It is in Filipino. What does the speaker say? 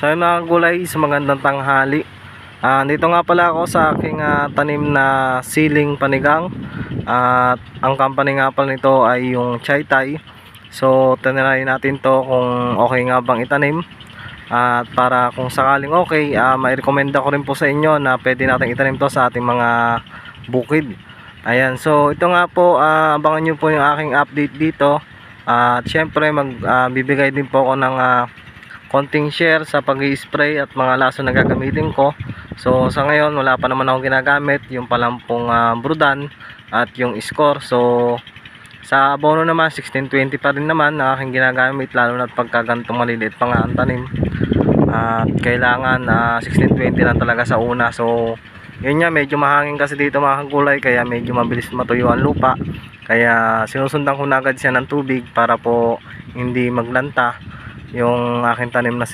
So ayun mga gulay, sa magandang tanghali. Dito nga pala ako sa aking tanim na siling panigang. At ang company nga pala nito ay yung Chaytay. So tinry natin to kung okay nga bang itanim. At para kung sakaling okay, mai-recommenda ko rin po sa inyo na pwede natin itanim to sa ating mga bukid. Ayan, so ito nga po, abangan nyo po yung aking update dito. At syempre magbibigay din po ako ng konting share sa pag-i-spray at mga laso na gagamitin ko. So sa ngayon wala pa naman akong ginagamit, yung palampong Brudan at yung score. So sa abono naman 1620 pa rin naman ang aking ginagamit, lalo na pagka ganitong maliliit pa nga ang tanim. At kailangan 1620 lang talaga sa una. So yun nga, medyo mahangin kasi dito mga kagulay, kaya medyo mabilis matuyo ang lupa. Kaya sinusundan ko na agad siya ng tubig para po hindi maglanta yung aking tanim na